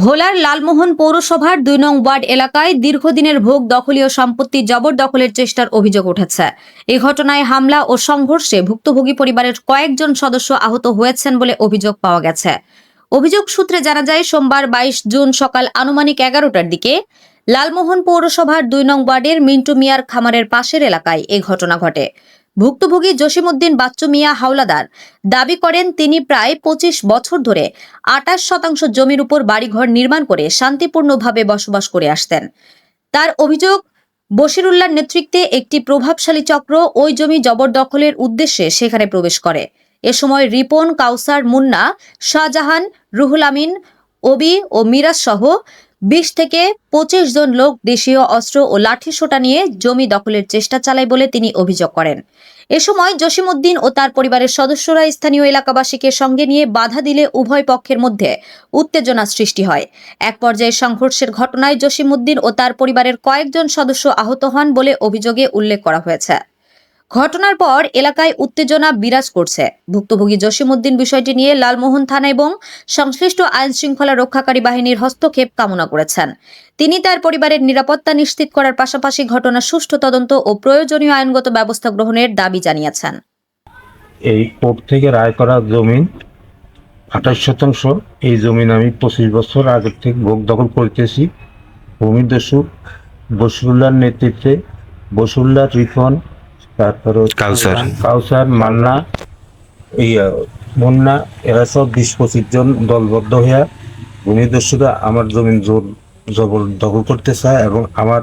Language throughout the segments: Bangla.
ভোলার লালমোহন পৌরসভার ২ নং ওয়ার্ড এলাকায় দীর্ঘদিনের ভোগ দখলীয় সম্পত্তি জবরদখলের চেষ্টার অভিযোগ উঠেছে। এই ঘটনায় হামলা ও সংঘর্ষে ভুক্তভোগী পরিবারের কয়েকজন সদস্য আহত হয়েছেন বলে অভিযোগ পাওয়া গেছে। অভিযোগ সূত্রে জানা যায়, সোমবার ২২ জুন সকাল আনুমানিক ১১টার দিকে লালমোহন পৌরসভার ২ নং ওয়ার্ডের মিন্টু মিয়ার খামারের পাশের এলাকায় এই ঘটনা ঘটে। ভুক্তভোগী জসিমউদ্দিন বাচ্চু মিয়া হাওলাদার দাবি করেন, তিনি প্রায় ২৫ বছর ধরে ২৮% জমির উপর বাড়িঘর নির্মাণ করে শান্তিপূর্ণভাবে বসবাস করে আসতেন। তার অভিযোগ, বশিরুল্লাহর নেতৃত্বে একটি প্রভাবশালী চক্র ওই জমি জবরদখলের উদ্দেশ্যে সেখানে প্রবেশ করে। এ সময় রিপন, কাউসার, মুন্না, শাহজাহান, রুহুল আমিন, ওবি ও মিরাজ সহ ২০ থেকে ২৫ জন লোক দেশীয় অস্ত্র ও লাঠিসোঁটা নিয়ে জমি দখলের চেষ্টা চালায় বলে তিনি অভিযোগ করেন। এ সময় জসিমউদ্দিন ও তার পরিবারের সদস্যরা স্থানীয় এলাকাবাসীকে সঙ্গে নিয়ে বাধা দিলে উভয় পক্ষের মধ্যে উত্তেজনা সৃষ্টি হয়। এক পর্যায়ে সংঘর্ষের ঘটনায় জসিমউদ্দিন ও তার পরিবারের কয়েকজন সদস্য আহত হন বলে অভিযোগে উল্লেখ করা হয়েছে। ঘটনার পর এলাকায় উত্তেজনা বিরাজ করছে। ভুক্তভোগী জসিমউদ্দিন বিষয়টি নিয়ে লালমোহন থানা এবং সংশ্লিষ্ট আইন শৃঙ্খলা রক্ষাকারী বাহিনীর হস্তক্ষেপ কামনা করেছেন। তিনি তার পরিবারের নিরাপত্তা নিশ্চিত করার পাশাপাশি ঘটনার সুষ্ঠু তদন্ত ও প্রয়োজনীয় আইনগত ব্যবস্থা গ্রহণের দাবি জানিয়েছেন। এই কোর্ট থেকে রায় করা জমিন ২৮%, এই জমিন আমি ২৫ বছর আগের থেকে ভোগ দখল করতেছি। ভূমিদস্যু বশিরুল্লাহর নেতৃত্বে বশিরুল্লাহ, রিপন, তারপরে কাউসার, মান্না, মুন্না, এরা সব ২০-২৫ জন দলবদ্ধ হইয়া ভূমিদস্যুরা আমার জমিন জবরদখল করতে চায় এবং আমার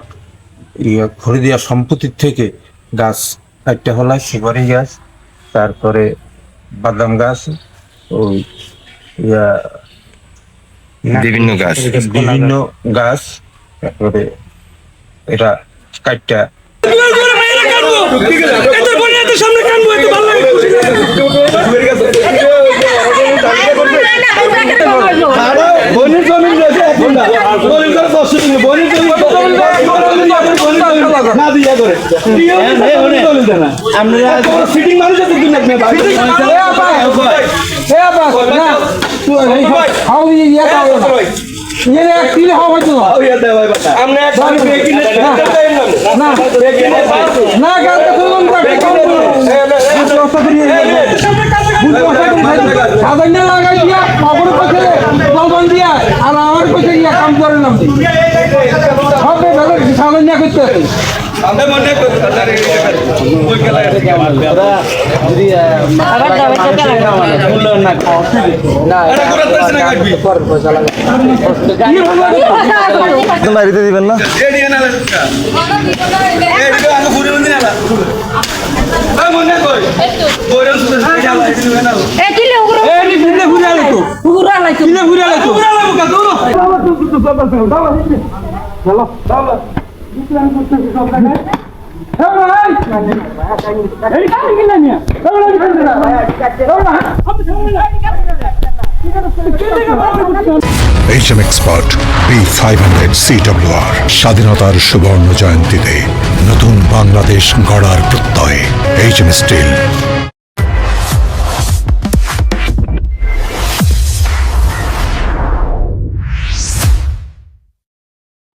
খরিদিয়া সম্পত্তির থেকে গাছ একটা হলা সুপারি গাছ, তারপরে বাদাম গাছ, ওই বিভিন্ন গাছ, তারপরে এটা কাটটা বাড়িতে দিবেন না? HM Expert B500 CWR স্বাধীনতার সুবর্ণ জয়ন্তীতে নতুন বাংলাদেশ গড়ার প্রত্যয়। HM Steel।